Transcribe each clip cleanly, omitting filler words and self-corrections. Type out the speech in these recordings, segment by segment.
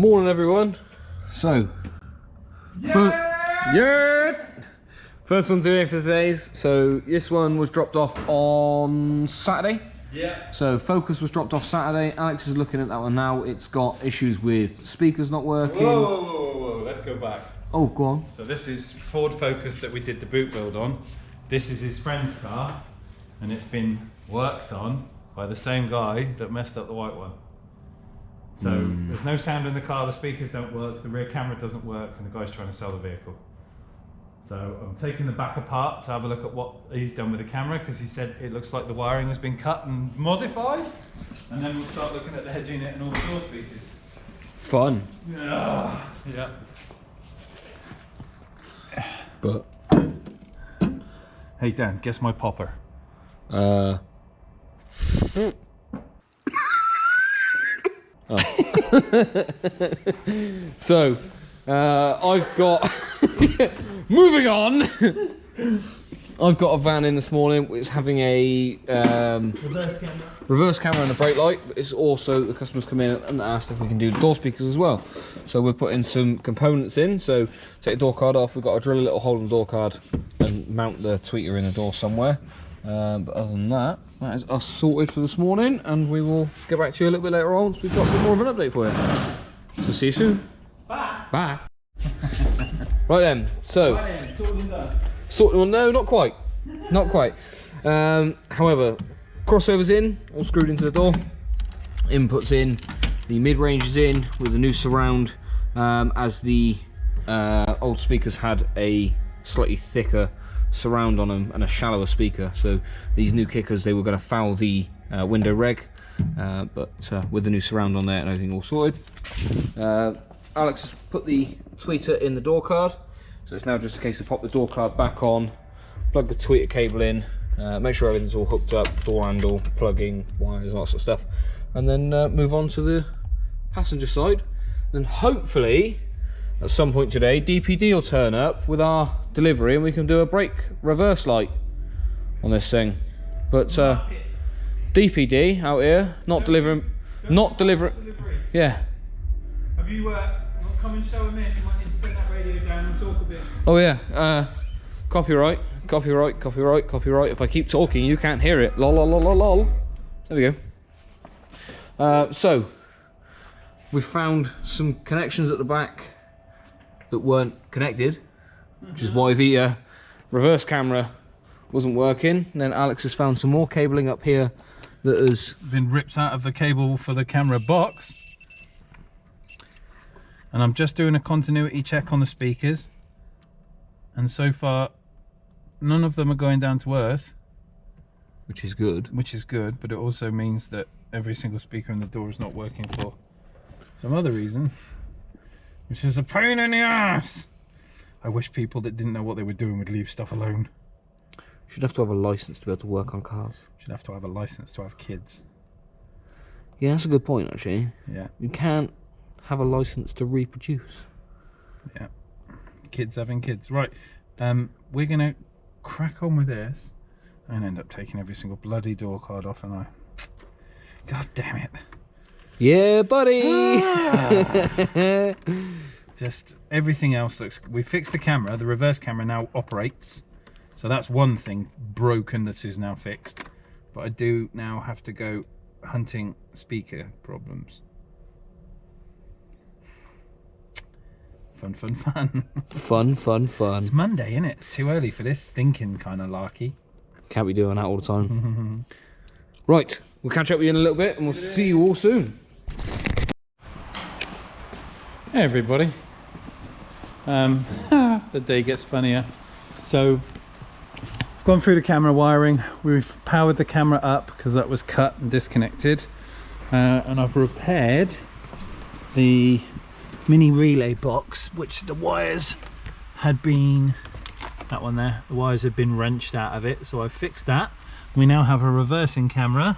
Morning everyone. So, first one today for today's. So this one was dropped off on Saturday. Yeah. So Focus was dropped off Saturday. Alex is looking at that one now. It's got issues with speakers not working. Whoa, let's go back. Oh, go on. So this is Ford Focus that we did the boot build on. This is his friend's car, and it's been worked on by the same guy that messed up the white one. So there's no sound in the car, the speakers don't work, the rear camera doesn't work, and the guy's trying to sell the vehicle. So I'm taking the back apart to have a look at what he's done with the camera, because he said it looks like the wiring has been cut and modified. And then we'll start looking at the head unit and all the door speakers. Fun. Yeah. But hey Dan, guess my popper. So, I've got moving on. I've got a van in this morning. It's having a reverse camera and a brake light. But it's also the customers come in and asked if we can do door speakers as well. So we're putting some components in. So take the door card off. We've got to drill a little hole in the door card and mount the tweeter in the door somewhere. But other than that, that is us sorted for this morning, and we will get back to you a little bit later on, so we've got a bit more of an update for you. So see you soon. Bye. Bye. Right then, so sorted one. No, not quite. Not quite. However, crossovers in, all screwed into the door. Inputs in, the mid-range is in with the new surround, as the old speakers had a slightly thicker surround on them and a shallower speaker, so these new kickers, they were going to foul the window reg, but with the new surround on there and everything all sorted, Alex has put the tweeter in the door card, so it's now just a case of pop the door card back on, plug the tweeter cable in, make sure everything's all hooked up, door handle, plugging, wires, all that sort of stuff, and then move on to the passenger side. Then hopefully at some point today, DPD will turn up with our delivery and we can do a brake reverse light on this thing. But DPD out here, not delivering. Yeah. Have you come and show him this? You might need to turn that radio down and talk a bit. Oh yeah. Copyright. If I keep talking, you can't hear it. Lol, lol, lol, lol, lol. There we go. So we've found some connections at the back that weren't connected, which is why the reverse camera wasn't working. And then Alex has found some more cabling up here that has been ripped out of the cable for the camera box. And I'm just doing a continuity check on the speakers. And so far, none of them are going down to earth. Which is good, but it also means that every single speaker in the door is not working for some other reason, which is a pain in the ass. I wish people that didn't know what they were doing would leave stuff alone. Should have to have a license to be able to work on cars. Should have to have a license to have kids. Yeah, that's a good point actually. Yeah. You can't have a license to reproduce. Yeah. Kids having kids. Right. We're gonna crack on with this and end up taking every single bloody door card off, and God damn it. Yeah, buddy. Just everything else looks. We fixed the camera. The reverse camera now operates, so that's one thing broken that is now fixed. But I do now have to go hunting speaker problems. Fun. Fun. It's Monday, isn't it? It's too early for this thinking kind of larky. Can't be doing that all the time. Right, we'll catch up with you in a little bit, and we'll see you all soon. Hey everybody. The day gets funnier. So I've gone through the camera wiring. We've powered the camera up because that was cut and disconnected, and I've repaired the mini relay box, which the wires had been, that one there, the wires had been wrenched out of it, so I fixed that. We now have a reversing camera,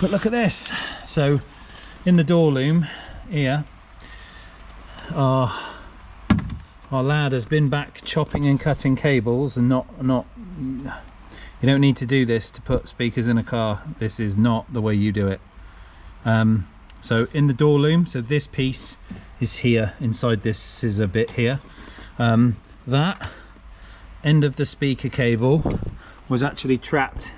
but look at this. So in the door loom here, our lad has been back chopping and cutting cables, and not you don't need to do this to put speakers in a car. This is not the way you do it. So in the door loom, so this piece is here inside this scissor bit here. That end of the speaker cable was actually trapped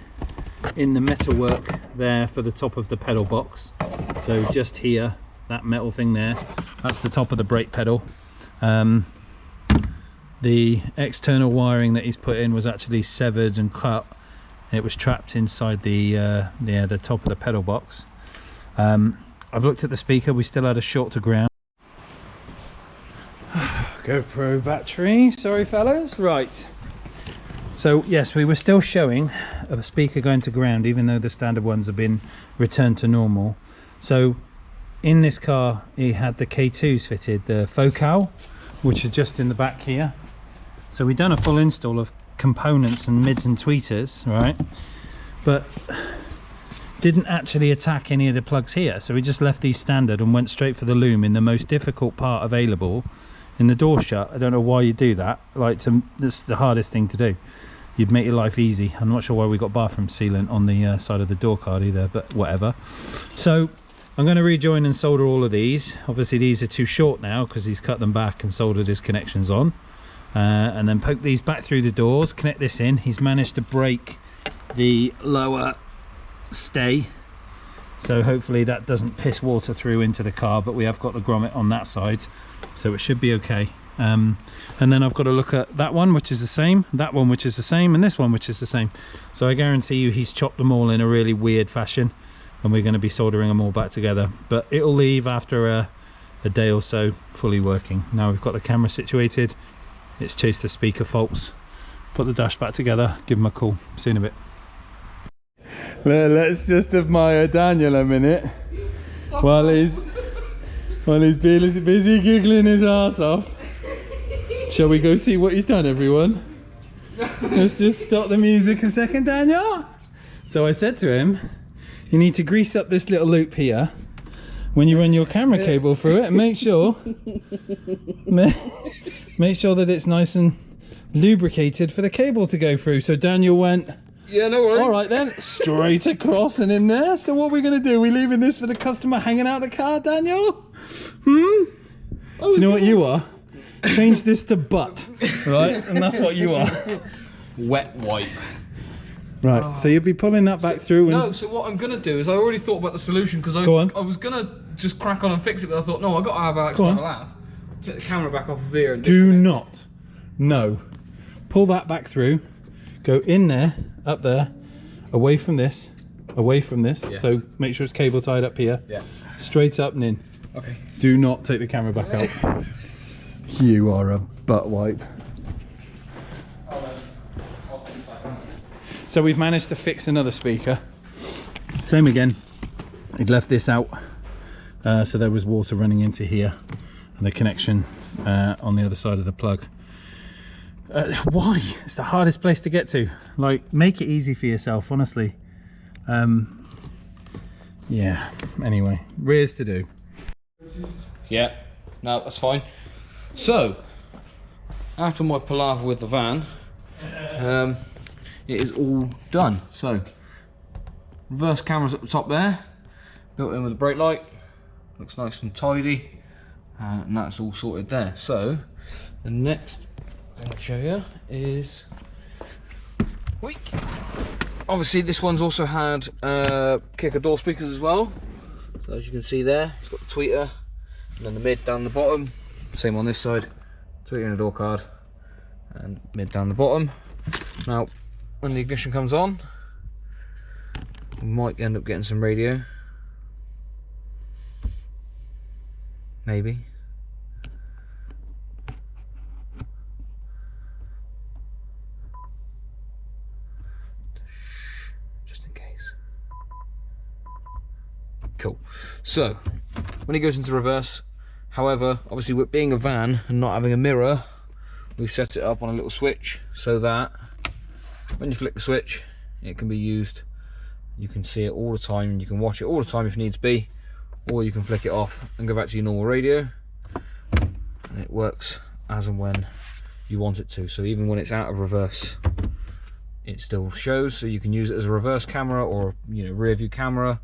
in the metalwork there for the top of the pedal box. So just here, that metal thing there, that's the top of the brake pedal. The external wiring that he's put in was actually severed and cut. It was trapped inside the top of the pedal box. I've looked at the speaker, we still had a short to ground. GoPro battery, sorry fellas. Right, so yes, we were still showing a speaker going to ground even though the standard ones have been returned to normal. So in this car he had the K2s fitted, the Focal, which are just in the back here. So we've done a full install of components and mids and tweeters, right, but didn't actually attack any of the plugs here. So we just left these standard and went straight for the loom in the most difficult part available, in the door shut. I don't know why you do that. Like, that's the hardest thing to do. You'd make your life easy. I'm not sure why we got bathroom sealant on the side of the door card either, but whatever. So I'm going to rejoin and solder all of these. Obviously these are too short now because he's cut them back and soldered his connections on. And then poke these back through the doors, connect this in. He's managed to break the lower stay, so hopefully that doesn't piss water through into the car, but we have got the grommet on that side, so it should be okay. And then I've got to look at that one, which is the same, that one which is the same, and this one which is the same. So I guarantee you he's chopped them all in a really weird fashion, and we're going to be soldering them all back together, but it'll leave after a day or so fully working. Now we've got the camera situated, it's chased the speaker faults, put the dash back together, give him a call. See you in a bit. Let's just admire Daniel a minute while he's busy giggling his ass off. Shall we go see what he's done, everyone? Let's just stop the music a second, Daniel. So I said to him, you need to grease up this little loop here when you run your camera cable through it, and make sure that it's nice and lubricated for the cable to go through. So Daniel went, yeah, no worries. All right then, straight across and in there. So what are we going to do? Are we leaving this for the customer hanging out the car, Daniel? Do you know what you are? Change this to butt, right? And that's what you are. Wet wipe. Right, so you'll be pulling that back through. And... No, so what I'm going to do is I already thought about the solution, because I was going to just crack on and fix it, but I thought, no, I've got to have Alex have a laugh. Take the camera back off of here and do not. No. Pull that back through. Go in there, up there, away from this. Yes. So make sure it's cable tied up here. Yeah. Straight up and in. Okay. Do not take the camera back out. You are a butt wipe. So we've managed to fix another speaker. Same again. He'd left this out, so there was water running into here, and the connection on the other side of the plug. Why? It's the hardest place to get to. Like, make it easy for yourself, honestly. Yeah. Anyway, rears to do. Yeah. No, that's fine. So, after my palaver with the van, it is all done. So, reverse camera's at the top there, built in with a brake light, looks nice and tidy, and that's all sorted there. So, the next thing I'll show you is, obviously this one's also had kicker door speakers as well. So as you can see there, it's got the tweeter, and then the mid down the bottom. Same on this side, tweeter and a door card, and mid down the bottom. Now, when the ignition comes on, we might end up getting some radio. Maybe. Just in case. Cool. So, when it goes into reverse, however, obviously with being a van and not having a mirror, we've set it up on a little switch so that when you flick the switch, it can be used. You can see it all the time, and you can watch it all the time if needs be, or you can flick it off and go back to your normal radio, and it works as and when you want it to. So even when it's out of reverse, it still shows, so you can use it as a reverse camera or, you know, rear view camera.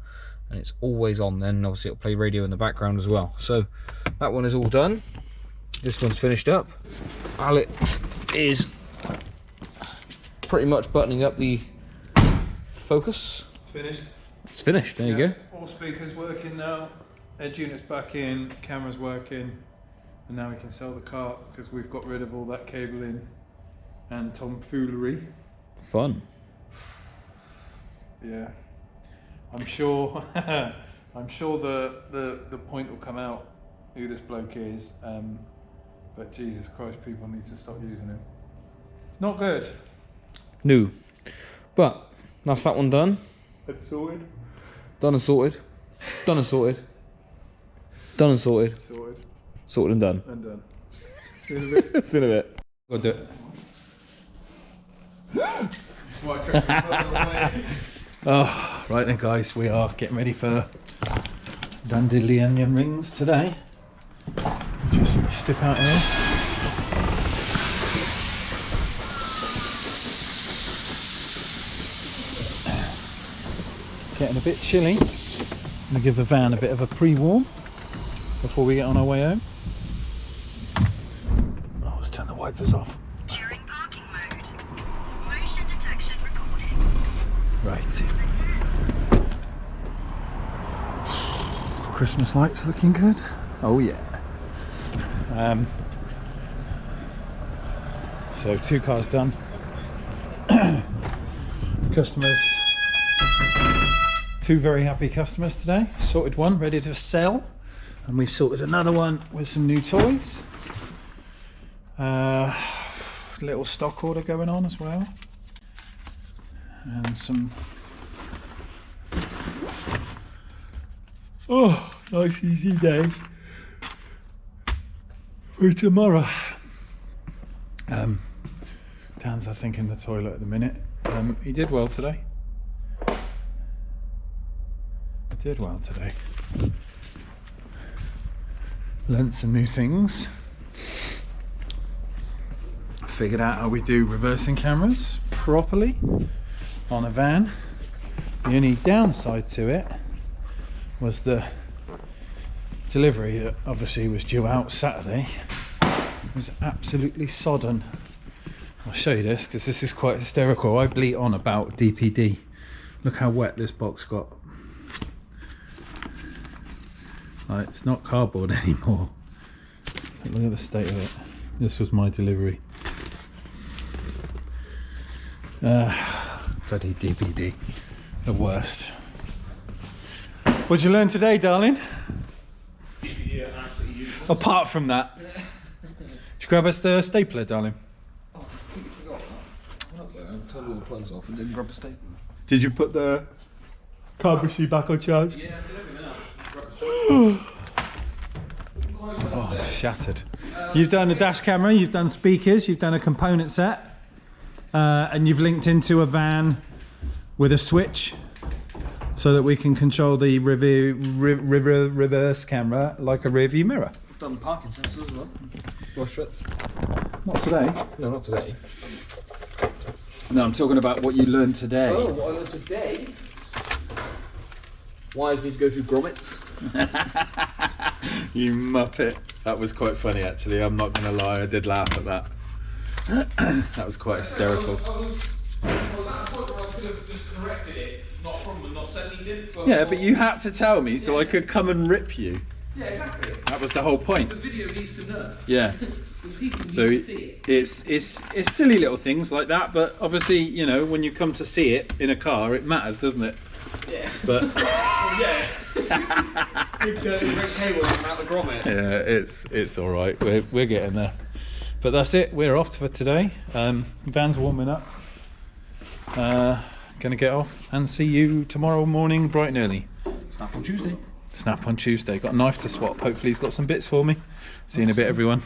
and it's always on then, and obviously it'll play radio in the background as well. So that one is all done. This one's finished up. Alex is pretty much buttoning up the focus. It's finished. It's finished, there you go. All speakers working now, edge unit's back in, camera's working, and now we can sell the car because we've got rid of all that cabling and tomfoolery. Fun. Yeah, I'm sure I'm sure the point will come out who this bloke is, but Jesus Christ, people need to stop using him. Not good. No. But that's that one done. It's sorted. Done and sorted. Done and sorted. Done and sorted. Sorted. Sorted and done. And done. See you in a bit. See you in a bit. I'll do it. Oh, right then guys, we are getting ready for dandelion rings today. Just step out here. Getting a bit chilly. I'm going to give the van a bit of a pre-warm before we get on our way home. Oh, let's turn the wipers off. During parking mode. Motion detection recorded. Right. Christmas lights looking good. Oh yeah. So 2 cars done. Customers. 2 very happy customers today. Sorted one, ready to sell. And we've sorted another one with some new toys. Little stock order going on as well. And some... Oh, nice easy day for tomorrow. Dan's I think in the toilet at the minute. He did well today. Did well today. Learnt some new things. Figured out how we do reversing cameras properly on a van. The only downside to it was the delivery that obviously was due out Saturday. It was absolutely sodden. I'll show you this because this is quite hysterical. I bleat on about DPD. Look how wet this box got. It's not cardboard anymore. But look at the state of it. This was my delivery. Bloody DPD. The worst. What'd you learn today, darling? DPD are absolutely useless. Apart from that. Did you grab us the stapler, darling? Oh, I completely forgot that. I went up there and turned all the plugs off and didn't grab a stapler. Did you put the cardboard sheet back on charge? Yeah, I did everything else. Oh, it's shattered. You've done a dash camera, you've done speakers, you've done a component set, and you've linked into a van with a switch so that we can control the reverse camera like a rear view mirror. I've done parking sensors as well. Flush strips. Not today. No, not today. No, I'm talking about what you learned today. Oh, what I learned today? Wires need to go through grommets. You muppet. That was quite funny actually, I'm not going to lie, I did laugh at that. That was quite hysterical. I was at a point where I could have just corrected it, not a problem, not said anything. Yeah, but you had to tell me so I could come and rip you. Yeah, exactly. That was the whole point. The video needs to know. Yeah. People need So to see it. it's silly little things like that, but obviously, you know, when you come to see it in a car, it matters, doesn't it? Yeah. But yeah. Big dirty red cable out the grommet. yeah, it's all right. We're getting there. But that's it. We're off for today. Van's warming up. Gonna get off and see you tomorrow morning, bright and early. Snap on Tuesday. Snap on Tuesday. Got a knife to swap. Hopefully he's got some bits for me. See you in a bit, everyone.